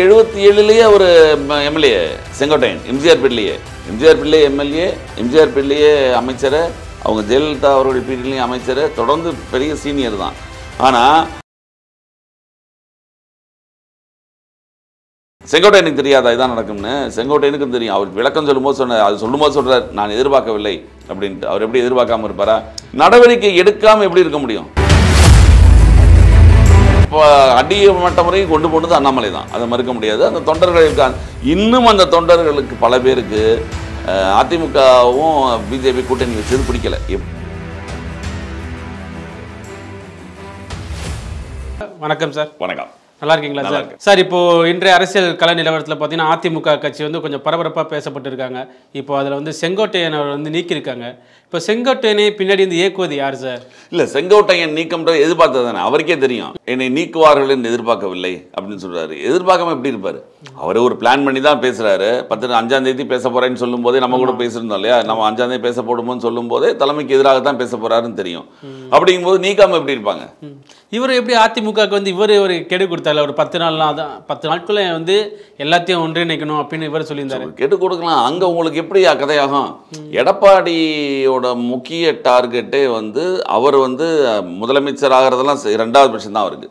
77லயே ஒரு எம்எல்ஏ செங்கோட்டையன் எம்ஜிஆர் பிள்ளை எம்எல்ஏ எம்ஜிஆர் பிள்ளையே அமைச்சர் அவங்க ஜெயலலிதா அவருடைய பீரியட்லயும் அமைச்சர் தொடர்ந்து பெரிய சீனியர் தான். ஆனா செங்கோட்டையனுக்கு தெரியாதா இதான் நடக்கும்னு? செங்கோட்டையனுக்கும் தெரியும். அவர் விளக்கம் சொல்லும்போது சொல்றாரு நான் எதிர்பார்க்கவில்லை அப்படின்ட்டு. அவர் எப்படி எதிர்பார்க்காம இருப்பாரா? நடவடிக்கை எடுக்காம எப்படி இருக்க முடியும்? அடிமட்ட முறையும் கொண்டு போனது அண்ணாமலை தான், அதை மறுக்க முடியாது. அந்த தொண்டர்கள் இன்னும் அந்த தொண்டர்களுக்கு பல பேருக்கு அதிமுகவும் பிஜேபி கூட்டணி வச்சது பிடிக்கல. வணக்கம் சார். வணக்கம். நல்லா இருக்கீங்களா சார்? சார், இப்போ இன்றைய அரசியல் கள நிலவரத்தில் பார்த்தீங்கன்னா அதிமுக கட்சி வந்து கொஞ்சம் பரபரப்பாக பேசப்பட்டிருக்காங்க. இப்போ அதில் வந்து செங்கோட்டையன் அவர் வந்து நீக்கியிருக்காங்க. இப்போ செங்கோட்டையனை பின்னாடி வந்து இயக்குவது யார் சார்? இல்லை, செங்கோட்டையன் நீக்கம்ன்றது எதிர்பார்த்தது தானே, அவருக்கே தெரியும். என்னை நீக்குவார்கள் என்று எதிர்பார்க்கவில்லை அப்படின்னு சொல்றாரு. எதிர்பார்க்காம எப்படி இருப்பாரு? அவர் ஒரு பிளான் பண்ணி தான் பேசுறாரு. 5ஆம் தேதி பேச போறேன்னு சொல்லும் போதே நம்ம கூட பேசியிருந்தோம் இல்லையா? நம்ம 5ஆம் தேதி பேச போடுமோன்னு சொல்லும் போதே தலைமைக்கு எதிராக தான் பேச போறாருன்னு தெரியும். அப்படிங்கும்போது நீக்காம எப்படி இருப்பாங்க? இவர் எப்படி அதிமுகவுக்கு வந்து இவர் ஒரு கெடு கொடுத்தாரு? ஒரு 10 நாட்குள்ள வந்து எல்லாத்தையும் ஒன்றிணைக்கணும் அப்படின்னு இவர் சொல்லியிருந்தாரு. கெடு கொடுக்கலாம். அங்க உங்களுக்கு எப்படி கதையாகும்? எடப்பாடியோட முக்கிய டார்கெட்டே வந்து அவர் வந்து முதலமைச்சர் ஆகிறதெல்லாம் 2வது பட்சம் தான் அவருக்கு.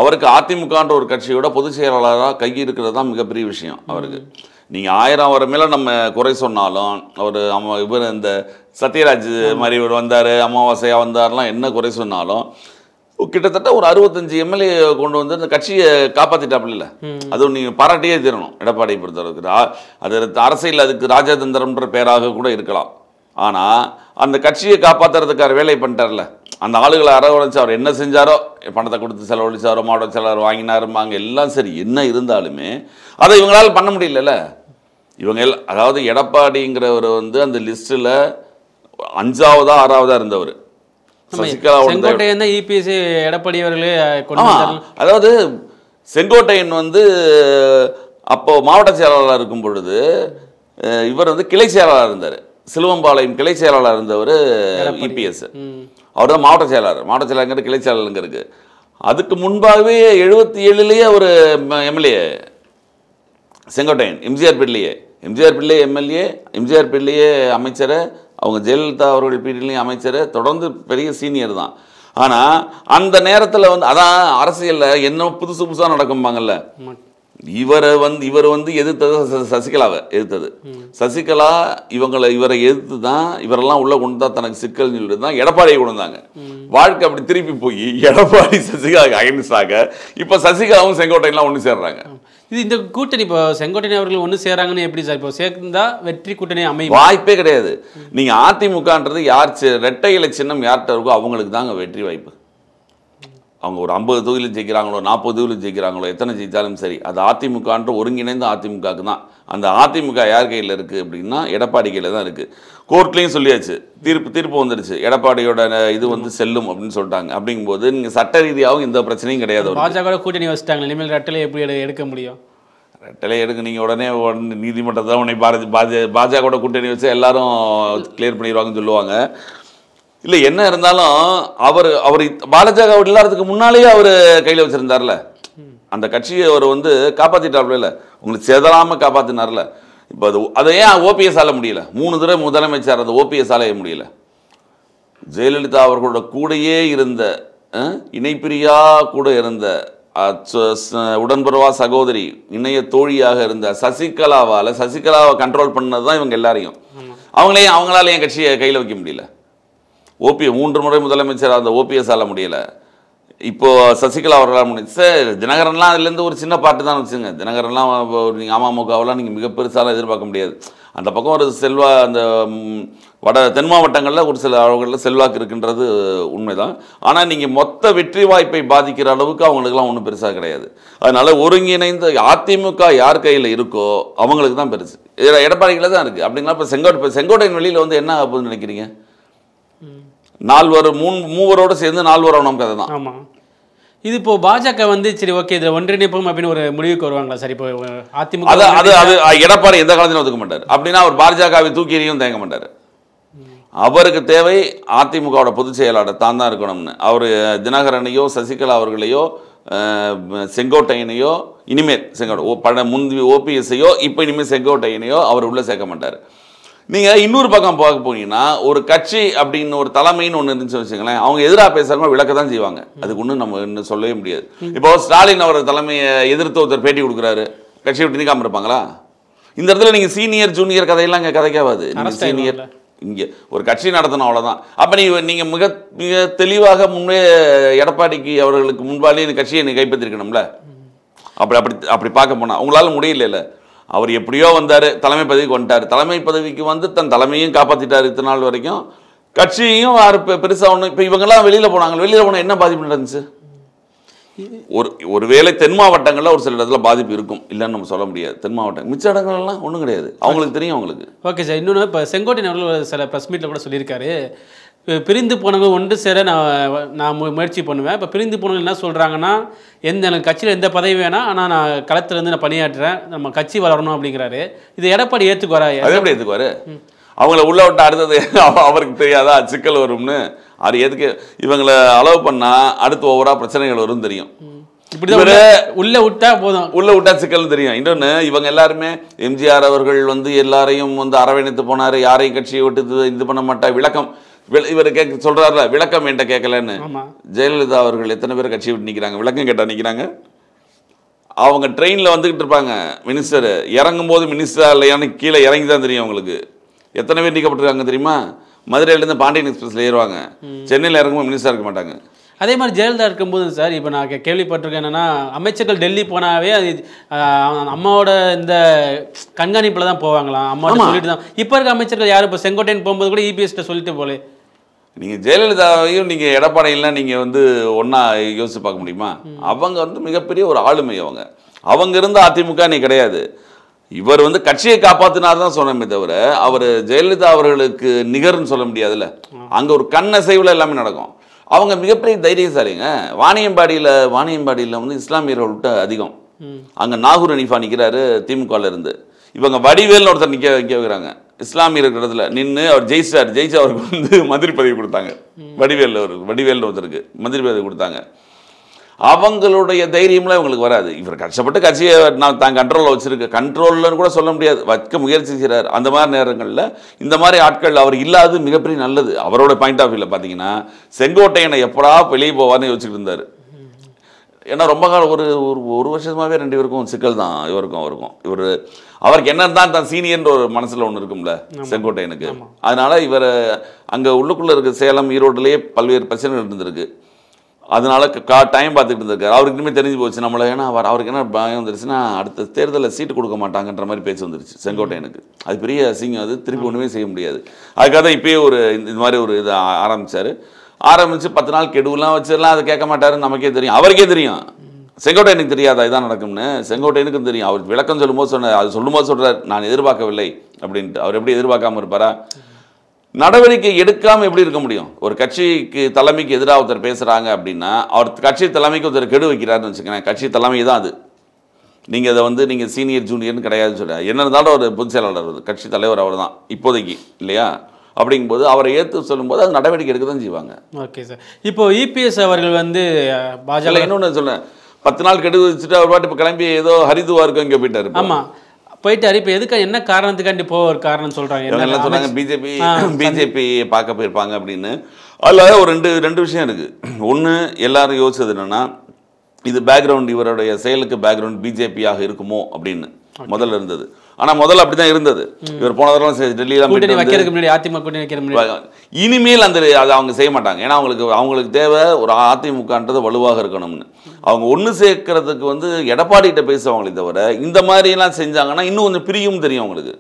அவருக்கு அதிமுகன்ற ஒரு கட்சியோட பொதுச் செயலாளராக கை இருக்கிறது தான் மிகப்பெரிய விஷயம் அவருக்கு. நீங்கள் 1000 அவர் மேலே நம்ம குறை சொன்னாலும், அவர் இவர் இந்த சத்யராஜ் மாதிரி இவர் வந்தார், அமாவாசையாக வந்தார்லாம் என்ன குறை சொன்னாலும் கிட்டத்தட்ட ஒரு 65 எம்எல்ஏ கொண்டு வந்து அந்த கட்சியை காப்பாற்றிட்டாப்புல. அதுவும் நீங்கள் பாராட்டியே தீரணும் எடப்பாடியை பொறுத்தளவுக்கு. அது அரசியல் அதுக்கு ராஜதந்திரம்ன்ற பேராக கூட இருக்கலாம். ஆனால் அந்த கட்சியை காப்பாற்றுறதுக்கான வேலை பண்ணிட்டார்ல, அந்த ஆளுகளை அரவணைச்சு அவர் என்ன செஞ்சாரோ, பணத்தை கொடுத்து செலவழிச்சாரோ, மாவட்ட செயலாளர் வாங்கினாருமாங்க, எல்லாம் சரி. என்ன இருந்தாலுமே அதை இவங்களால் பண்ண முடியல. இவங்க அதாவது எடப்பாடிங்கிறவர் வந்து அந்த லிஸ்ட்டில் 5ஆவதா 6ஆவதா இருந்தவர். செங்கோட்டையன் தான் இபிஎஸ் எடப்பாடி அவர்களே கொண்டு வந்தார். அதாவது செங்கோட்டையன் வந்து அப்போ மாவட்ட செயலாளராக இருக்கும் பொழுது இவர் வந்து கிளை செயலாளராக இருந்தார். சிலுவம்பாளையம் கிளை செயலாளராக இருந்தவர் இபிஎஸ். அவர் தான் மாவட்ட செயலாளர் கிளை செயலாளருங்க இருக்கு. அதுக்கு முன்பாகவே 77லயே ஒரு எம்எல்ஏ செங்கோட்டையன் எம்ஜிஆர் பிள்ளை எம்எல்ஏ எம்ஜிஆர் பிள்ளையே அமைச்சர் அவங்க ஜெயலலிதா அவருடைய பீரியட்லையும் அமைச்சர் தொடர்ந்து பெரிய சீனியர் தான். ஆனால் அந்த நேரத்தில் வந்து அதான் அரசியலில் என்ன புதுசாக நடக்கும்பாங்கல்ல. இவர் வந்து எதிர்த்தது சசிகலாவை எதிர்த்தது. சசிகலா இவரை எதிர்த்து தான் இவரெல்லாம் உள்ள கொண்டு தான் தனக்கு சிக்கல் சொல்லிட்டு தான் எடப்பாடியை கொண்டு வந்தாங்க. வாழ்க்கை அப்படி திருப்பி போய் எடப்பாடி சசிகலாவுக்கு அகைன்ஸ்டாக இப்போ சசிகலாவும் செங்கோட்டையெல்லாம் ஒன்று சேர்றாங்க. இது இந்த கூட்டணி இப்போ செங்கோட்டையன் அவர்கள் ஒன்று சேராங்கன்னு எப்படி சார்? இப்போ சேர்ந்தா வெற்றி கூட்டணி அமையும்? வாய்ப்பே கிடையாது. நீங்கள் அதிமுகன்றது யார் ரெட்டை இலை சின்னம் யார்கிட்ட இருக்கோ அவங்களுக்கு தாங்க வெற்றி வாய்ப்பு. அவங்க ஒரு 50 தொகுதியில் ஜெயிக்கிறாங்களோ 40 தொகுதியில் ஜெயிக்கிறாங்களோ எத்தனை ஜெயித்தாலும் சரி, அது அதிமுகன்ற ஒருங்கிணைந்த அதிமுகவுக்கு தான். அந்த அதிமுக யார் கையில் இருக்குது அப்படின்னா எடப்பாடி கையில் தான் இருக்குது. கோர்ட்லேயும் சொல்லியாச்சு, தீர்ப்பு வந்துடுச்சு, எடப்பாடியோட இது வந்து செல்லும் அப்படின்னு சொல்லிட்டாங்க. அப்படிங்கும்போது நீங்கள் சட்ட ரீதியாகவும் எந்த பிரச்சனையும் கிடையாது. பாஜக கூட்டணி வச்சுட்டாங்க, இனிமேல் ரெட்டலை எப்படி எடுக்க முடியும்? ரெட்டலை எடுக்க நீங்கள் உடனே நீதிமன்றத்தை உடனே பாஜக கூட்டணி வச்சு எல்லாரும் கிளியர் பண்ணிடுவாங்கன்னு சொல்லுவாங்க. இல்லை, என்ன இருந்தாலும் அவர் பாஜக இல்லாததுக்கு முன்னாலேயே அவர் கையில் வச்சுருந்தார்ல, அந்த கட்சியை அவர் வந்து காப்பாற்றிட்டார்ல, உங்களுக்கு செதறாமல் காப்பாற்றினார்ல. இப்போ அதை ஏன் ஓபிஎஸ் ஆல முடியல? 3 தடவை முதலமைச்சர் அந்த ஓபிஎஸ் ஆலைய முடியல. ஜெயலலிதா அவர்களோட கூடையே இருந்த இணைப்பிரியா கூட இருந்த உடன்புறவா சகோதரி இணைய தோழியாக இருந்த சசிகலாவை கண்ட்ரோல் பண்ணது தான் இவங்க எல்லாரையும். அவங்களால என் கட்சியை கையில் வைக்க முடியல. 3 முறை முதலமைச்சர் அந்த ஓபிஎஸ் ஆல முடியல. இப்போ சசிகலா அவர்களால் முடியும். சார், தினகரன்லாம் அதுலேருந்து ஒரு சின்ன பாட்டு தான் வச்சுங்க. தினகரன்லாம் நீங்கள் அமமுகவெல்லாம் நீங்கள் மிக பெருசாலாம் எதிர்பார்க்க முடியாது. அந்த பக்கம் ஒரு அந்த தென் மாவட்டங்களில் ஒரு சில அளவுகளில் செல்வாக்கு இருக்குன்றது உண்மைதான். ஆனால் நீங்கள் மொத்த வெற்றி வாய்ப்பை பாதிக்கிற அளவுக்கு அவங்களுக்குலாம் ஒன்றும் பெருசாக கிடையாது. அதனால் ஒருங்கிணைந்த அதிமுக யார் கையில் இருக்கோ அவங்களுக்கு தான் பெருசு. எடப்பாடிகளில் தான் இருக்குது. அப்படின்னா இப்போ செங்கோட்டையன் வெளியில் வந்து என்ன ஆகுதுன்னு நினைக்கிறீங்க? 3 சேர்ந்து 4 வரணும் கதை தான். ஆமாம். இது இப்போ பாஜக வந்து சரி ஓகே இதில் ஒன்றிணைப்போம் அப்படின்னு ஒரு முடிவுக்கு வருவாங்களா சார்? இப்போ அதிமுக அது எடப்பாடி எந்த காலத்திலும் ஒதுக்க மாட்டார். அப்படின்னா அவர் பாஜகவை தூக்கி எறியும் தேங்க மாட்டார். அவருக்கு தேவை அதிமுகவோட பொதுச் செயலாளர் தான் இருக்கணும்னு. அவர் தினகரனையோ சசிகலா அவர்களையோ செங்கோட்டையனையோ இனிமேல் முந்தி ஓபிஎஸ்ஐயோ இப்போ இனிமேல் செங்கோட்டையனையோ அவர் உள்ளே சேர்க்க மாட்டார். நீங்கள் இன்னொரு பக்கம் பார்க்க போனீங்கன்னா ஒரு கட்சி அப்படின்னு ஒரு தலைமைன்னு ஒன்று இருந்துச்சு வச்சுங்களேன், அவங்க எதிராக பேசுகிறவங்க விளக்க தான் செய்வாங்க. அதுக்கு ஒன்றும் நம்ம இன்னும் சொல்லவே முடியாது. இப்போ ஸ்டாலின் அவர் தலைமையை எதிர்த்து ஒருத்தர் பேட்டி கொடுக்குறாரு, கட்சியை விட்டு நீக்காமல் இருப்பாங்களா? இந்த இடத்துல நீங்கள் சீனியர் ஜூனியர் கதையெல்லாம் இங்கே கதைக்காது. சீனியர் இங்கே ஒரு கட்சி நடத்தணும், அவ்வளோதான். அப்போ நீங்கள் மிக மிக தெளிவாக முன்னே எடப்பாடிக்கு அவர்களுக்கு முன்பாலே இந்த கட்சியை நீங்கள் கைப்பற்றிருக்கணும்ல. அப்படி பார்க்க போனால் உங்களால் முடியல. அவர் எப்படியோ வந்தார், தலைமை பதவிக்கு வந்துட்டார். தலைமை பதவிக்கு வந்து தன் தலைமையும் காப்பாற்றிட்டார் இத்தனை நாள் வரைக்கும். கட்சியும் பெருசாக ஒன்று. இப்போ இவங்கெல்லாம் வெளியில் போனாங்க, வெளியில் போனால் என்ன பாதிப்பு நடந்துச்சு? ஒருவேளை தென் மாவட்டங்களில் ஒரு சில இடத்துல பாதிப்பு இருக்கும், இல்லைன்னு நம்ம சொல்ல முடியாது. தென் மாவட்டம் மிச்ச இடங்கள்லாம் ஒன்றும் கிடையாது, அவங்களுக்கு தெரியும் அவங்களுக்கு. Okay sir. இன்னொன்று இப்போ செங்கோட்டையன் அவர்கள் சில ப்ரெஸ் மீட்டில் கூட சொல்லியிருக்காரு, பிரிந்து போனவங்க ஒன்று சேர நான் முயற்சி பண்ணுவேன். இப்போ பிரிந்து போனவங்க என்ன சொல்கிறாங்கன்னா, எனக்கு கட்சியில் எந்த பதவி வேணாம், ஆனால் நான் களத்துலேருந்து நான் பணியாற்றுறேன், நம்ம கட்சி வளரணும் அப்படிங்கிறாரு. இது எடப்பாடி ஏற்றுக்குவாரா? அது எப்படி ஏற்றுக்குவாரு? அவங்கள உள்ள விட்டு அடுத்தது அவருக்கு தெரியாதா சிக்கல் வரும்னு? அது எதுக்கு இவங்களை அலோவ் பண்ணால் அடுத்து ஓவராக பிரச்சனைகள் வரும் தெரியும். இப்படி உள்ள விட்டா போதும், உள்ள விட்டா சிக்கல் தெரியும். இன்னொன்று, இவங்க எல்லாருமே எம்ஜிஆர் அவர்கள் வந்து எல்லாரையும் வந்து அரவணைத்து போனார், யாரையும் கட்சியை விட்டு இது பண்ண மாட்டா. விளக்கம் இவர் சொல்றாருல, விளக்கம் என்கிட்ட கேட்கலன்னு. ஜெயலலிதா அவர்கள் எத்தனை பேர் கட்சியை விட்டு நிற்கிறாங்க? விளக்கம் கேட்டா நிற்கிறாங்க. அவங்க ட்ரெயினில் வந்துகிட்டு இருப்பாங்க, மினிஸ்டர் இறங்கும் போது மினிஸ்டர் இல்லையான்னு கீழே இறங்கி தான் தெரியும் அவங்களுக்கு. எத்தனை பேர் நீக்கப்பட்டிருக்காங்க தெரியுமா? மதுரையிலேருந்து பாண்டியன் எக்ஸ்பிரஸில் ஏறுவாங்க, சென்னையில் இறங்கும்போது மினிஸ்டர் இருக்க மாட்டாங்க. அதே மாதிரி ஜெயலலிதா இருக்கும்போது சார், இப்போ நான் கேள்விப்பட்டிருக்கேன் என்னன்னா, அமைச்சர்கள் டெல்லி போனாவே அது அம்மாவோட இந்த கண்காணிப்பில் தான் போவாங்களாம், அம்மாவோட சொல்லிட்டு தான். இப்போ இருக்க அமைச்சர்கள் யாரும் இப்போ செங்கோட்டையன் போகும்போது கூட இபிஎஸ்கிட்ட சொல்லிட்டு போலே. நீங்கள் ஜெயலலிதாவையும் நீங்கள் எடப்பாடியெல்லாம் நீங்கள் வந்து ஒன்றா யோசிச்சு பார்க்க முடியுமா? அவங்க வந்து மிகப்பெரிய ஒரு ஆளுமை. அவங்க இருந்த அதிமுக நீ கிடையாது. இவர் வந்து கட்சியை காப்பாற்றினார் தான் சொன்னமே தவிர அவர் ஜெயலலிதா அவர்களுக்கு நிகர்ன்னு சொல்ல முடியாதுல்ல. அங்கே ஒரு கண்ணசைவில் எல்லாமே நடக்கும். அவங்க மிகப்பெரிய தைரியசாலிங்க. வாணியம்பாடியில் வந்து இஸ்லாமியர்கள் விட்டு அதிகம். அங்கே நாகூர் அனிஃபா நிற்கிறாரு திமுகவில் இருந்து. இவங்க வடிவேல்னு ஒருத்தர் நிற்க வைக்கிறாங்க, இஸ்லாமியர் இடத்துல நின்று அவர் ஜெயிச்சு அவருக்கு வந்து மந்திரி பதவி கொடுத்தாங்க. வடிவேல்னு ஒருத்தருக்கு மந்திரி பதவி கொடுத்தாங்க. அவங்களுடைய தைரியம்லாம் இவங்களுக்கு வராது. இவர் கஷ்டப்பட்டு கட்சியை நான் தான் கண்ட்ரோல்னு கூட சொல்ல முடியாது, வைக்க முயற்சி செய்கிறார். அந்த மாதிரி நேரங்களில் இந்த மாதிரி ஆட்கள் அவர் இல்லாது மிகப்பெரிய நல்லது. அவரோட பாயிண்ட் ஆஃப் வியூவில் பார்த்தீங்கன்னா செங்கோட்டையனை எப்படா வெளியே போவார்னு யோசிச்சுட்டு இருந்தார். ஏன்னா ரொம்ப காலம் ஒரு வருஷமாகவே ரெண்டு பேருக்கும் சிக்கல் தான், இவருக்கும் அவருக்கு என்ன தான் தான் சீனியர்ன்ற ஒரு மனசில் ஒன்று இருக்கும்ல செங்கோட்டையனுக்கு. அதனால இவர் அங்கே உள்ளுக்குள்ளே இருக்க சேலம் ஈரோடுலேயே பல்வேறு பிரச்சனைகள் இருந்திருக்கு. அதனால டைம் பார்த்துட்டு இருந்திருக்காரு. அவருக்கு இனிமேல் தெரிஞ்சு போச்சு நம்மளை. ஏன்னா அவருக்கு என்ன பயம் வந்துருச்சுன்னா, அடுத்த தேர்தலில் சீட்டு கொடுக்க மாட்டாங்கன்ற மாதிரி பேச்சு வந்துருச்சு செங்கோட்டையனுக்கு. அது பெரிய அசிங்கம், அது திருப்பி ஒன்றுமே செய்ய முடியாது. அதுக்காக தான் இப்போயே இந்த மாதிரி ஒரு இதை ஆரம்பித்து 10 நாள் கெடுவெலாம் வச்சிடலாம். அதை கேட்க மாட்டாருன்னு நமக்கே தெரியும், அவருக்கே தெரியும். செங்கோட்டையனுக்கு தெரியாதா இதான் நடக்கும்னு? செங்கோட்டையனுக்கும் தெரியும். அவர் விளக்கம் சொல்லும்போது சொல்கிறார், நான் எதிர்பார்க்கவில்லை அப்படின்ட்டு. அவர் எப்படி எதிர்பார்க்காம இருப்பாரா? நடவடிக்கை எடுக்காமல் எப்படி இருக்க முடியும்? ஒரு கட்சிக்கு தலைமைக்கு எதிராக ஒருத்தர் பேசுகிறாங்க அப்படின்னா, அவர் கட்சி தலைமைக்கு ஒருத்தர் கெடு வைக்கிறாருன்னு வச்சுக்கோங்க, கட்சி தலைமை தான் அது. நீங்கள் அதை வந்து நீங்கள் சீனியர் ஜூனியர்னு கிடையாதுன்னு சொல்கிறார். என்ன இருந்தாலும் ஒரு பொதுச் செயலாளர், கட்சி தலைவர் அவர் தான் இப்போதைக்கு, இல்லையா? அப்படிங்கும்போது அவரை ஏற்று சொல்லும்போது அது நடவடிக்கை எடுக்க தான் செய்வாங்க. Okay sir. இப்போ இபிஎஸ் அவர்கள் வந்து பாஜக இன்னொன்று சொல்லேன், 10 நாள் கெடு வச்சுட்டு அவர் பாட்டு இப்போ கிளம்பி ஏதோ ஹரிதுவாருக்கும் இங்கே போயிட்டாரு. ஆமாம், போயிட்டாரு. இப்போ எதுக்கு என்ன காரணத்துக்காண்டி ஒரு காரணம் சொல்கிறாங்க? என்ன சொன்னாங்க? பிஜேபி பார்க்க போயிருப்பாங்க அப்படின்னு. அதில் ஒரு ரெண்டு விஷயம் இருக்குது. ஒன்று, எல்லாரும் யோசிச்சது என்னென்னா, இது பேக்ரவுண்ட், இவருடைய செயலுக்கு பேக்ரவுண்ட் பிஜேபியாக இருக்குமோ அப்படின்னு முதல்ல இருந்தது. ஆனால் முதல்ல அப்படி தான் இருந்தது. இவர் போன தடவை டெல்லியெல்லாம் இனிமேல் அதை அவங்க செய்ய மாட்டாங்க. ஏன்னா அவங்களுக்கு தேவை ஒரு அதிமுகன்றது வலுவாக இருக்கணும்னு. அவங்க ஒன்று சேர்க்கறதுக்கு வந்து எடப்பாடிகிட்ட பேசுவாங்களே தவிர இந்த மாதிரிலாம் செஞ்சாங்கன்னா இன்னும் கொஞ்சம் பிரியும் தெரியும் அவங்களுக்கு.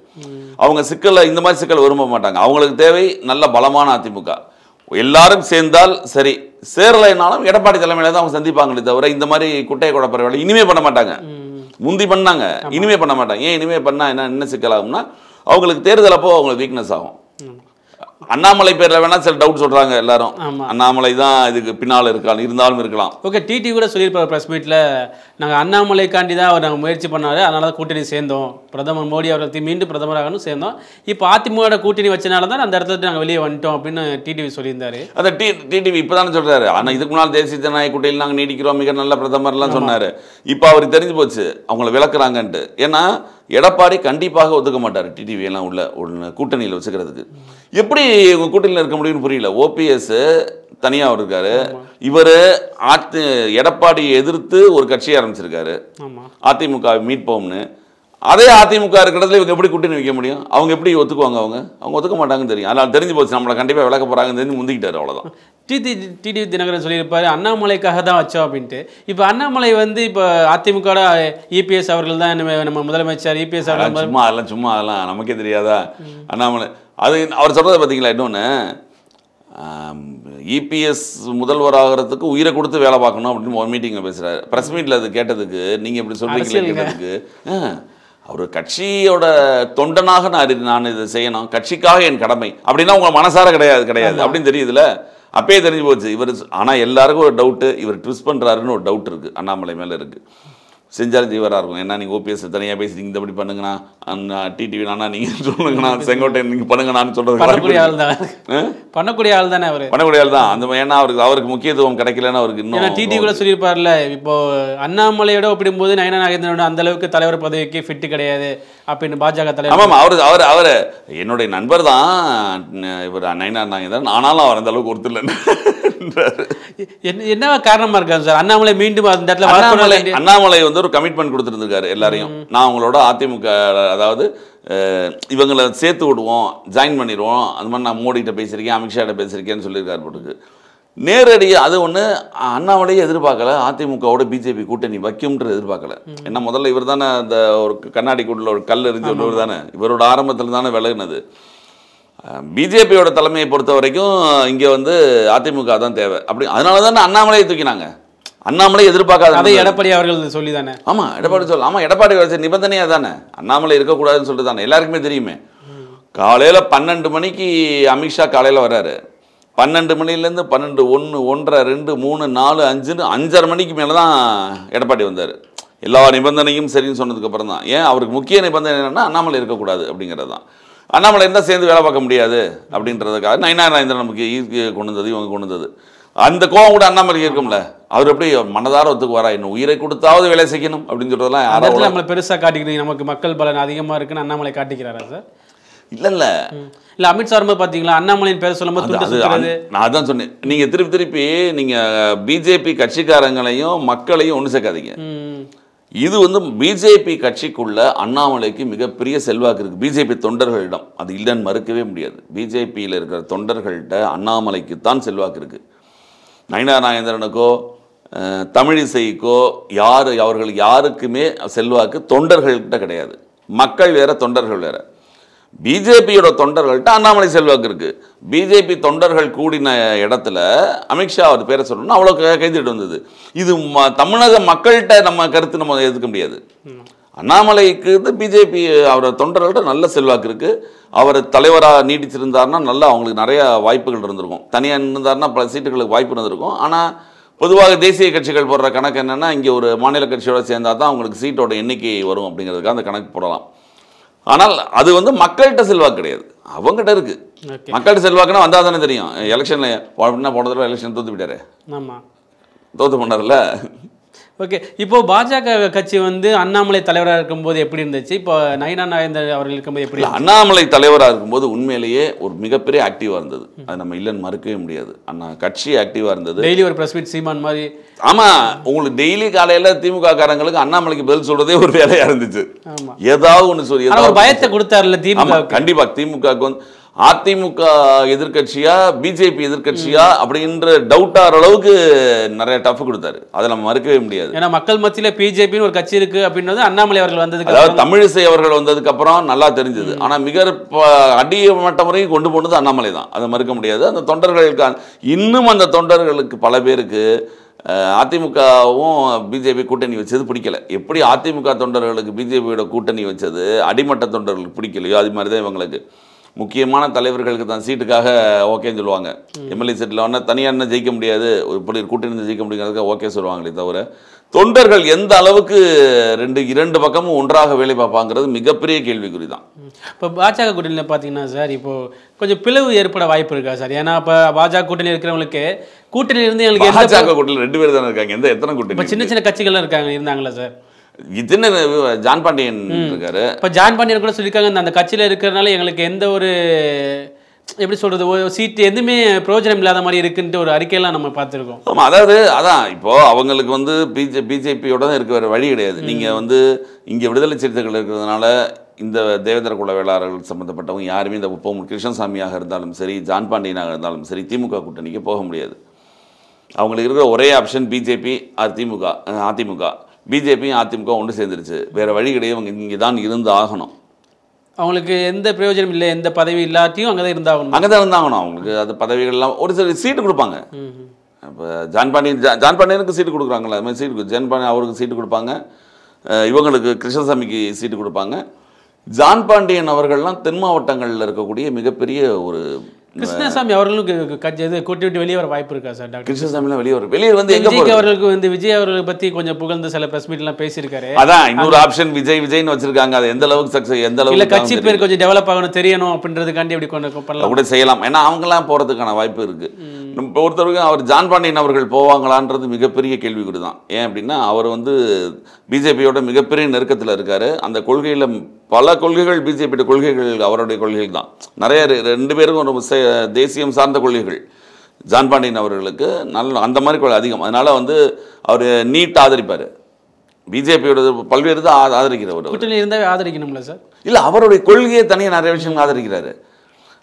அவங்க இந்த மாதிரி சிக்கல் விரும்ப மாட்டாங்க. அவங்களுக்கு தேவை நல்ல பலமான அதிமுக. எல்லாரும் சேர்ந்தால் சரி, சேரலைனாலும் எடப்பாடி தலைமையில தான் அவங்க சந்திப்பாங்களே தவிர இந்த மாதிரி குட்டையை குழப்பற வேலை இனிமே பண்ண மாட்டாங்க. முந்தி பண்ணாங்க, இனிமே பண்ண மாட்டாங்க. ஏன் இனிமே பண்ணா என்ன சிக்கல் ஆகும்னா, அவங்களுக்கு தேர்தல் அப்போ அவங்களுக்கு வீக்னஸ் ஆகும். அண்ணாமலை பேர்ல வேணா சில டவுட் சொல்றாங்க எல்லாரும். ஆமா. அண்ணாமலை தான் இதுக்கு பின்னால் இருக்கலாம், இருந்தாலும் இருக்கலாம். ஓகே, டிடி கூட சொல்லியிருப்பார் ப்ரெஸ் மீட்டில், நாங்கள் அண்ணாமலைக்காண்டி தான் அவர் நாங்கள் முயற்சி பண்ணாரு, அதனால தான் கூட்டணி சேர்ந்தோம், பிரதமர் மோடி அவர்கள் மீண்டும் பிரதமராகணும் சேர்ந்தோம், இப்போ அதிமுக கூட்டணி வச்சனால தான் அந்த இடத்துல நாங்கள் வெளியே வந்துட்டோம் அப்படின்னு டிடிவி சொல்லியிருந்தாரு. அந்த டிடிவி இப்போதானே சொல்றாரு. ஆனால் இதுக்கு முன்னால் தேசிய ஜனநாயக கூட்டணியில் நாங்கள் நீடிக்கிறோம், மிக நல்ல பிரதமர்லாம் சொன்னாரு. இப்போ அவருக்கு தெரிஞ்சு போச்சு அவங்கள விளக்குறாங்கன்ட்டு. ஏன்னா எடப்பாடி கண்டிப்பாக ஒத்துக்க மாட்டார் டிடிவி எல்லாம் உள்ள கூட்டணியில் வச்சுக்கிறதுக்கு. எப்படி உங்க கூட்டணியில் இருக்க முடியும்னு புரியல. ஓபிஎஸ் தனியாக இருக்காரு, இவர் எடப்பாடியை எதிர்த்து ஒரு கட்சியை ஆரம்பிச்சிருக்காரு அதிமுக மீட்போம்னு. அதே அதிமுக இருக்கிறதுல இவங்க எப்படி கூட்டணி வைக்க முடியும்? அவங்க எப்படி ஒத்துக்குவாங்க? அவங்க ஒத்துக்க மாட்டாங்கன்னு தெரியும். அதனால் தெரிஞ்சு போச்சு நம்மளை கண்டிப்பாக விளக்க போகிறாங்கன்னு தெரிஞ்சு முந்திக்கிட்டாரு, அவ்வளோதான். டிடி தினகரன் சொல்லியிருப்பாரு அண்ணாமலைக்காக தான் வச்சோம் அப்படின்ட்டு. இப்போ அண்ணாமலை வந்து இப்போ அதிமுக இபிஎஸ் அவர்கள் தான் நம்ம முதலமைச்சர் இபிஎஸ் அவர்கள் சும்மா அதெல்லாம் நமக்கே தெரியாதா? அண்ணாமலை அது அவர் சொல்கிறத பார்த்தீங்களா? இன்னொன்று, இபிஎஸ் முதல்வராகிறதுக்கு உயிரை கொடுத்து வேலை பார்க்கணும் அப்படின்னு ஒரு மீட்டிங்கில் பேசுகிறாரு. ப்ரெஸ் மீட்டில் அது கேட்டதுக்கு நீங்கள் இப்படி சொல்கிறீங்களே கேட்டதுக்கு, அவர் கட்சியோட தொண்டனாக நான் இதை செய்யணும், கட்சிக்காக என் கடமை அப்படின்னா உங்களை மனசார கிடையாது அப்படின்னு தெரியுதுல. அப்பயே தெரிஞ்சு போச்சு இவர். ஆனால் எல்லாருக்கும் ஒரு டவுட்டு, இவர் ட்விஸ்ட் பண்ணுறாருன்னு ஒரு டவுட் இருக்குது அண்ணாமலை மேலே இருக்குது. செஞ்சாலும் ஜீவராக இருக்கும். ஏன்னா நீங்கள் ஓபிஎஸ் தனியாக பேசி நீங்கள் இப்படி பண்ணுங்கண்ணா, டிடிவி நானா நீங்கள் சொல்லுங்கண்ணா, செங்கோட்டையன் நீங்கள் பண்ணுங்கண்ணான்னு சொல்கிறது பண்ணக்கூடிய ஆள் தானே அவர். பண்ணக்கூடிய ஆள் தான் அந்த. ஏன்னா அவருக்கு முக்கியத்துவம் கிடைக்கலன்னு அவருக்கு இன்னும். டிடி கூட சொல்லியிருப்பார்ல, இப்போ அண்ணாமலையோட ஒப்பிடும்போது நயனா நாகேந்திரனோட அந்த அளவுக்கு தலைவர் பதவிக்கு ஃபிட்டு கிடையாது அப்படின்னு பாஜக தலைவர். ஆமாம், அவர் என்னுடைய நண்பர் தான் இவர் நயனா நாகேந்திரன், ஆனாலும் அவர் அந்த அளவுக்கு ஒருத்தர் இல்லை. என்ன காரணமா இருக்காரு சார் அண்ணாமலை மீண்டும் அந்த இடத்துல? அண்ணாமலை வந்து ஒரு கமிட்மெண்ட் கொடுத்துருக்காரு எல்லாரையும், நான் உங்களோட அதிமுக அதாவது இவங்களை சேர்த்து விடுவோம், ஜாயின் பண்ணிடுவோம், அந்த மாதிரி நான் மோடிகிட்ட பேசியிருக்கேன், அமித்ஷாட்ட பேசியிருக்கேன்னு சொல்லியிருக்காரு போட்டுக்கு. நேரடியாக அது ஒன்று அண்ணாமலையே எதிர்பார்க்கல, அதிமுகவோட பிஜேபி கூட்டணி வைக்கும்ன்றது எதிர்பார்க்கல. ஏன்னா முதல்ல இவர் தானே அந்த ஒரு கண்ணாடி கூட்டில் ஒரு கல் எரிஞ்சு விடுவர் தானே, இவரோட ஆரம்பத்தில் தானே விலகுனது. பிஜேபியோட தலைமையை பொறுத்த வரைக்கும் இங்கே வந்து அதிமுக தான் தேவை அப்படி. அதனால தானே அண்ணாமலையை தூக்கினாங்க. அண்ணாமலை எதிர்பார்க்காத அதை எடப்பாடி அவர்கள் சொல்லி தானே. ஆமாம், எடப்பாடி சொல்ல. ஆமாம், எடப்பாடி வச்ச நிபந்தனையாக தானே அண்ணாமலை இருக்கக்கூடாதுன்னு சொல்லிட்டு தானே எல்லாருக்குமே தெரியுமே. காலையில் 12 மணிக்கு அமித்ஷா காலையில் வர்றாரு, 12 மணிலேருந்து 12, 1, 1:30, 2, 3, 4, 5, 5:30 மணிக்கு மேலே தான் எடப்பாடி வந்தார். எல்லா நிபந்தனையும் சரின்னு சொன்னதுக்கப்புறம் தான். ஏன் அவருக்கு முக்கிய நிபந்தனை என்னென்னா அண்ணாமலை இருக்கக்கூடாது அப்படிங்கிறது தான். அண்ணாமலை இருந்தால் சேர்ந்து வேலை பார்க்க முடியாது அப்படின்றதுக்காக நயனா நாகேந்திரன் நமக்கு கொண்டு வந்தது, இவங்க கொண்டு வந்தது. அந்த கோவம் கூட அண்ணாமலைக்கு இருக்கும்ல. அவர் எப்படி மனதார ஒத்துக்குவாரா, இன்னும் உயிரை கொடுத்தாவது வேலை செய்யணும் அப்படின்னு சொல்றதெல்லாம் யாரும் நம்மளை பெருசாக காட்டிக்கிறீங்க, நமக்கு மக்கள் பலன் அதிகமாக இருக்குன்னு அண்ணாமலை காட்டிக்கிறாரா சார்? இல்லை அமித்ஷா வரும்போது பார்த்தீங்களா அண்ணாமலையின் பேர் சொல்லும்போது நான் அதான் சொன்னேன், நீங்கள் திருப்பி நீங்கள் பிஜேபி கட்சிக்காரங்களையும் மக்களையும் ஒன்று சேர்க்காதீங்க. இது வந்து பிஜேபி கட்சிக்குள்ள அண்ணாமலைக்கு மிகப்பெரிய செல்வாக்கு இருக்குது பிஜேபி தொண்டர்களிடம், அது இல்லைன்னு மறுக்கவே முடியாது. பிஜேபியில் இருக்கிற தொண்டர்கள்ட்ட அண்ணாமலைக்கு தான் செல்வாக்கு இருக்குது. நயனா நாகேந்திரனுக்கோ தமிழிசைக்கோ அவர்களுக்கு யாருக்குமே செல்வாக்கு தொண்டர்கள்கிட்ட கிடையாது. மக்கள் வேற, தொண்டர்கள் வேற. பிஜேபியோட தொண்டர்கள்ட்ட அண்ணாமலை செல்வாக்கு இருக்கு. பிஜேபி தொண்டர்கள் கூடின இடத்துல அமித்ஷா அவர் பேரை சொல்லணும்னா அவ்வளோ கைதிட்டு வந்தது. இது தமிழக மக்கள்கிட்ட நம்ம கருத்து நம்ம எதுக்க முடியாது. அண்ணாமலைக்கு பிஜேபி அவரோட தொண்டர்கள்ட்ட நல்ல செல்வாக்கு இருக்கு. அவர் தலைவராக நீடிச்சிருந்தாருன்னா நல்லா அவங்களுக்கு நிறைய வாய்ப்புகள் இருந்திருக்கும். தனியாக இருந்தாருன்னா பல சீட்டுகளுக்கு வாய்ப்பு இருந்திருக்கும். ஆனால் பொதுவாக தேசிய கட்சிகள் போடுற கணக்கு என்னென்னா, இங்கே ஒரு மாநில கட்சியோட சேர்ந்தால் தான் அவங்களுக்கு சீட்டோட எண்ணிக்கை வரும் அப்படிங்கிறதுக்காக அந்த கணக்கு போடலாம். ஆனால் அது வந்து மக்கள்கிட்ட செல்வாக்கு கிடையாது, அவங்ககிட்ட இருக்கு. மக்கள்கிட்ட செல்வாக்குன்னா வந்தால் தானே தெரியும். எலெக்ஷனில் போன தடவை எலெக்ஷன் தோற்று போயிட்டாரு. ஆமாம், தோற்று பண்ணார்ல. ஓகே, இப்போ பாஜக கட்சி வந்து அண்ணாமலை தலைவராக இருக்கும்போது எப்படி இருந்துச்சு, இப்போ நயனா நாகேந்திரன் அவர்கள் இருக்கும்போது எப்படி? அண்ணாமலை தலைவராக இருக்கும்போது உண்மையிலேயே ஒரு மிகப்பெரிய ஆக்டிவாக இருந்தது, அது நம்ம இல்லைன்னு மறுக்கவே முடியாது. கட்சி ஆக்டிவாக இருந்தது. டெய்லி ஒரு ப்ரெஸ் மீட் சீமான் மாதிரி. ஆமாம், உங்களுக்கு டெய்லி காலையில் திமுக காரங்களுக்கு அண்ணாமலைக்கு பதில் சொல்றதே ஒரு வேலையாக இருந்துச்சு. ஏதாவது ஒன்று சொல்லி ஏதாவது பயத்தை கொடுத்தாருல திமுக. கண்டிப்பாக திமுகவுக்கு வந்து அதிமுக எதிர்கட்சியா பிஜேபி எதிர்கட்சியா அப்படின்ற டவுட் ஆகிற அளவுக்கு நிறைய டஃப் கொடுத்தாரு. அதை நம்ம மறுக்கவே முடியாது. ஏன்னா மக்கள் மத்தியில பிஜேபின்னு ஒரு கட்சி இருக்கு அப்படின்றது அண்ணாமலை அவர்கள் வந்ததுக்கு, அதாவது தமிழிசை அவர்கள் வந்ததுக்கு அப்புறம் நல்லா தெரிஞ்சது. ஆனா மிக அடிமட்ட முறையும் கொண்டு போனது அண்ணாமலை தான், அதை மறுக்க முடியாது. அந்த தொண்டர்களுக்கு இன்னும் அந்த தொண்டர்களுக்கு பல பேருக்கு அதிமுகவும் பிஜேபி கூட்டணி வச்சது பிடிக்கல. எப்படி அதிமுக தொண்டர்களுக்கு பிஜேபியோட கூட்டணி வச்சது அடிமட்ட தொண்டர்களுக்கு பிடிக்கலையோ அது மாதிரி தான் இவங்களுக்கு முக்கியமான தலைவர்களுக்கு தான் சீட்டுக்காக ஓகேன்னு சொல்லுவாங்க. எம்எல்ஏ சீட்டில் ஒன்றா தனியாக ஜெயிக்க முடியாது, இப்படி கூட்டணி ஜெயிக்க முடியாதுக்காக ஓகே சொல்லுவாங்களே தவிர தொண்டர்கள் எந்த அளவுக்கு இரண்டு பக்கமும் ஒன்றாக வேலை பார்ப்பாங்கிறது மிகப்பெரிய கேள்விக்குறி தான். இப்போ பாஜக கூட்டணியில் பார்த்தீங்கன்னா சார், இப்போ கொஞ்சம் பிளவு ஏற்பட வாய்ப்பு இருக்கா சார்? ஏன்னா இப்போ பாஜக கூட்டணி இருக்கிறவங்களுக்கு கூட்டணியில் இருந்து எங்களுக்கு பாஜக கூட்டணியில் 2 பேர் தானே இருக்காங்க, எத்தனை கூட்டணி? இப்போ சின்ன சின்ன கட்சிகள்லாம் இருக்காங்க, இருந்தாங்களா சார்? இதுன்னு ஜான் பாண்டியன் இருக்காரு. இப்போ ஜான் பாண்டியன் கூட சொல்லியிருக்காங்க, அந்த கட்சியில் இருக்கிறதுனால எங்களுக்கு எந்த ஒரு எப்படி சொல்றது, சீட்டு எதுவுமே பிரயோஜனம் இல்லாத மாதிரி இருக்குன்ட்டு ஒரு அறிக்கையெல்லாம் நம்ம பார்த்துருக்கோம். ஆமாம், அதான் இப்போ அவங்களுக்கு வந்து பிஜேபியோட தான் இருக்க வேறு வழி கிடையாது. நீங்கள் வந்து இங்கே விடுதலை சிறுத்தைகள் இருக்கிறதுனால இந்த தேவேந்திர குல வேளாளர்கள் சம்மந்தப்பட்டவங்க யாருமே இந்த கிருஷ்ணசாமியாக இருந்தாலும் சரி, ஜான் பாண்டியனாக இருந்தாலும் சரி, திமுக கூட்டணிக்கு போக முடியாது. அவங்களுக்கு இருக்கிற ஒரே ஆப்ஷன் பிஜேபி ஆர் அதிமுக. பிஜேபியும் அதிமுக ஒன்று சேர்ந்துருச்சு, வேறு வழி கிடையாது, அவங்க இங்கே தான் இருந்து ஆகணும். அவங்களுக்கு எந்த பிரயோஜனம் இல்லை, எந்த பதவி இல்லாட்டியும் அங்கே தான் இருந்தாகணும். அவங்களுக்கு அது பதவிகள்லாம் ஒரு சில சீட்டு கொடுப்பாங்க. இப்போ ஜான் பாண்டியனுக்கு சீட்டு கொடுக்குறாங்களா, அது மாதிரி சீட்டு ஜான் பாண்டியன் அவருக்கு சீட்டு கொடுப்பாங்க, இவங்களுக்கு கிருஷ்ணசாமிக்கு சீட்டு கொடுப்பாங்க. ஜான் பாண்டியன் அவர்கள்லாம் தென் மாவட்டங்களில் இருக்கக்கூடிய மிகப்பெரிய ஒரு கிருஷ்ணசாமி அவர்களுக்கு கூட்டி விட்டு வெளியே வர வாய்ப்பு இருக்கா சார்? டாக்டர் கிருஷ்ணசாமிலாம் வெளியே வந்து எங்க அவர்களுக்கு வந்து விஜய் அவர்களை பற்றி கொஞ்சம் புகழ்ந்து சில பிரஸ் மீட்லாம் பேசியிருக்காரு. அதான் இன்னொரு ஆப்ஷன் விஜய்னு வச்சிருக்காங்க. அது எந்த அளவுக்கு சக்சஸ், எந்த அளவுக்கு கட்சி பேர் கொஞ்சம் டெவலப் ஆகணும் தெரியணும் அப்படின்றதுக்காண்டி எப்படி கொண்டு பண்ணலாம் கூட செய்யலாம். ஏன்னா அவங்களாம் போகிறதுக்கான வாய்ப்பு இருக்கு. ஒருத்தருக்கு அவர் ஜான் பாண்டியன் அவர்கள் போவாங்களான்றது மிகப்பெரிய கேள்விக்குறி தான். ஏன் அப்படின்னா அவர் வந்து பிஜேபியோட மிகப்பெரிய நெருக்கத்தில் இருக்காரு. அந்த கொள்கையில் பல கொள்கைகள் பிஜேபியோட கொள்கைகள் அவருடைய கொள்கைகள் தான். நிறைய 2 பேருக்கும் ஒரு தேசியம் சார்ந்த கொள்கைகள் ஜான் பாண்டியன் அவர்களுக்கு அந்த மாதிரி கொள்கை அதிகம். அதனால வந்து அவர் நீட் ஆதரிப்பார். பிஜேபியோட பல்வேறு தான் ஆதரிக்கிறவர். கூட்டணி இருந்தால் ஆதரிக்கணும்ல சார்? இல்லை, அவருடைய கொள்கையை தனியாக நிறைய விஷயம் ஆதரிக்கிறாரு.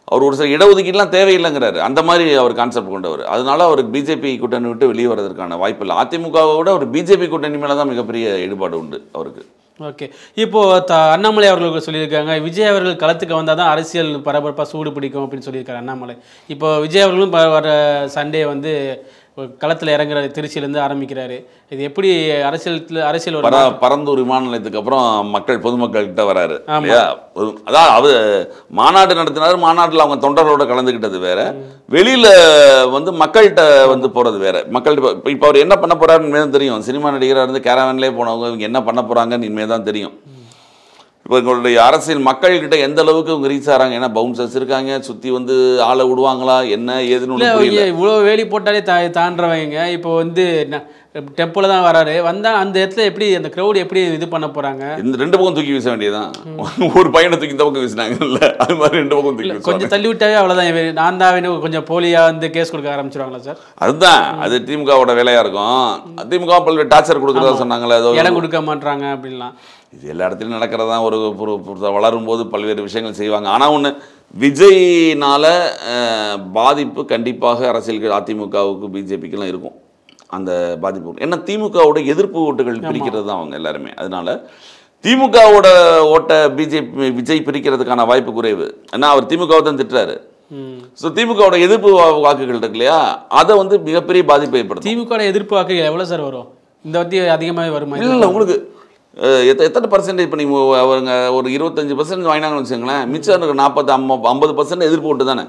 அவர் ஒரு சில இடஒதுக்கீடுலாம் தேவையில்லைங்கிறாரு. அந்த மாதிரி அவர் கான்செப்ட் கொண்டவர். அதனால அவருக்கு பிஜேபி கூட்டணி விட்டு வெளியே வர்றதுக்கான வாய்ப்பு இல்லை. அதிமுகவை விட ஒரு பிஜேபி கூட்டணி மேலே தான் மிகப்பெரிய ஈடுபாடு உண்டு அவருக்கு. ஓகே, இப்போது அண்ணாமலை அவர்களுக்கு சொல்லியிருக்காங்க, விஜய் அவர்கள் களத்துக்கு வந்தால் தான் அரசியல் பரபரப்பாக சூடு பிடிக்கும் அப்படின்னு சொல்லியிருக்காரு அண்ணாமலை. இப்போ விஜய் அவர்களும் வர சண்டே வந்து களத்தில் இறங்குற திருச்சியிலேருந்து ஆரம்பிக்கிறாரு. இது எப்படி அரசியல் பரந்தூர் விமான நிலையத்துக்கு அப்புறம் பொதுமக்கள் கிட்ட வராரு. அதான் அவர் மாநாடு நடத்தினார். மாநாட்டில் அவங்க தொண்டரோட கலந்துக்கிட்டது வேற, வெளியில வந்து மக்கள்கிட்ட வந்து போறது வேற. மக்கள்கிட்ட இப்போ அவர் என்ன பண்ண போறாருன்னு இனிமே தான் தெரியும். சினிமா நடிகராக இருந்து கேரவன்லேயே போனவங்க இவங்க என்ன பண்ண போறாங்கன்னு இனிமே தான் தெரியும். இப்போ எங்களுடைய அரசியல் மக்கள்கிட்ட எந்த அளவுக்கு இவங்க ரீச் ஆகிறாங்க. ஏன்னா பவுன்சர்ஸ் இருக்காங்க, சுற்றி வந்து ஆளை விடுவாங்களா என்ன ஏதுன்னு இவ்வளோ வேலி போட்டாலே தாண்டுறவங்க இப்போ வந்து டெம்போவில் தான் வராரு. வந்தால் அந்த இடத்துல எப்படி அந்த க்ரௌடு எப்படி இது பண்ண போகிறாங்க? இந்த 2 பக்கம் தூக்கி வீச வேண்டியதான். ஒரு பையனை தூக்கி இந்த பக்கம் வீசினாங்கல்ல, அது மாதிரி 2 பக்கம் தூக்கி கொஞ்சம் தள்ளி விட்டாவே அவ்வளோதான். நான் தான் கொஞ்சம் போலியாக வந்து கேஸ் கொடுக்க ஆரம்பிச்சிருவாங்களா சார்? அதுதான் அது திமுகவோட வேலையாக இருக்கும். திமுக பல்வேறு டார்ச்சர் கொடுக்குறதா சொன்னாங்களே, இடம் கொடுக்க மாட்டாங்க அப்படின்லாம். இது எல்லா இடத்துலையும் நடக்கிறதான். வளரும் போது பல்வேறு விஷயங்கள் செய்வாங்க. ஆனால் ஒன்று, விஜய்னால பாதிப்பு கண்டிப்பாக அரசியல் அதிமுகவுக்கு பிஜேபிக்கெல்லாம் இருக்கும். அந்த பாதிப்பு ஏன்னா திமுகவோட எதிர்ப்பு ஓட்டுகள் பிரிக்கிறது தான் அவங்க எல்லாருமே. அதனால திமுகவோட ஓட்ட விஜய் பிரிக்கிறதுக்கான வாய்ப்பு குறைவு. ஏன்னா அவர் திமுகவை தான் திட்டுறாரு. ஸோ திமுகவோட எதிர்ப்பு வாக்குகள் இருக்கு இல்லையா, அதை வந்து மிகப்பெரிய பாதிப்பை ஏற்படுத்தும். திமுக எதிர்ப்பு வாக்குகள் எவ்வளோ சார் வரும்? இந்த வாட்டி அதிகமாகவே வருமா? இல்லை, உங்களுக்கு எத்தனை பர்சன்டேஜ் இப்போ நீங்கள் அவங்க ஒரு 25% வாங்கினாங்கன்னு வச்சுங்களேன், மிச்சம் 40-50% எதிர்ப்பு ஓட்டு தானே.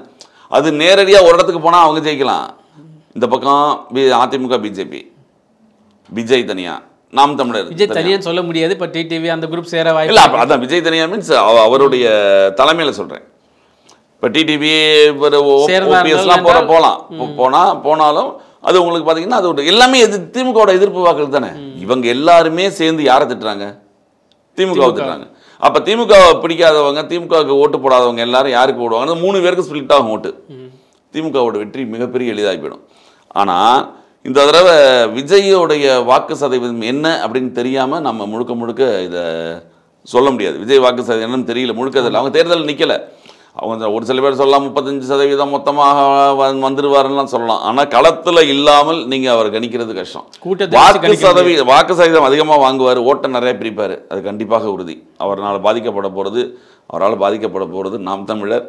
அது நேரடியாக ஒரு இடத்துக்கு போனால் அவங்க ஜெயிக்கலாம். இந்த பக்கம் அதிமுக பிஜேபி, விஜய் தனியா, நாம் தமிழர் விஜய் தனியான்னு சொல்ல முடியாது. இப்போ டிடிவி அந்த குரூப் சேர வாய்ப்பு இல்லை. அதான் விஜய் தனியா மீன்ஸ் அவருடைய தலைமையில் சொல்கிறேன். இப்போ டிடிவி போனாலும் அது உங்களுக்கு பார்த்தீங்கன்னா அது ஒரு எல்லாமே திமுகவோட எதிர்ப்பு வாக்குகள் தானே. இவங்க எல்லாருமே சேர்ந்து யாரை திட்டுறாங்க? திமுகவை திட்டுறாங்க. அப்போ திமுக பிடிக்காதவங்க, திமுகவுக்கு ஓட்டு போடாதவங்க எல்லாரும் யாருக்கு போடுவாங்க? 3 பேருக்கு ஸ்பிளிட் ஆகும் ஓட்டு. திமுகவோட வெற்றி மிகப்பெரிய எளிதாகி போயிடும். ஆனால் இந்த தடவை விஜயோடைய வாக்கு சதவீதம் என்ன அப்படின்னு தெரியாமல் நம்ம முழுக்க இதை சொல்ல முடியாது. விஜய் வாக்கு சதவீதம் என்னன்னு தெரியல முழுக்கதில்லை. அவங்க தேர்தலில் நிற்கலை. அவங்க ஒரு சில பேர் சொல்லலாம் 35% மொத்தமாக வந்துடுவாருன்னு சொல்லலாம். ஆனால் களத்தில் இல்லாமல் நீங்கள் அவர் கணிக்கிறது கஷ்டம். வாக்கு சதவீதம் அதிகமாக வாங்குவார், ஓட்டை நிறைய பிரிப்பார், அது கண்டிப்பாக உறுதி. அவரால் பாதிக்கப்பட போகிறது நாம் தமிழர்,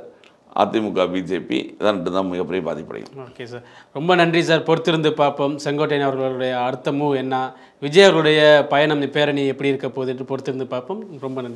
அதிமுக பிஜேபி இதான் மிகப்பெரிய பாதிப்படையும். ஓகே சார், ரொம்ப நன்றி சார். பொறுத்திருந்து பார்ப்போம் செங்கோட்டையன் அவர்களுடைய அடுத்த மூவ் என்ன, விஜய் அவர்களுடைய பயணம் பேரணி எப்படி இருக்க போகுது என்று பொறுத்திருந்து பார்ப்போம். ரொம்ப நன்றி.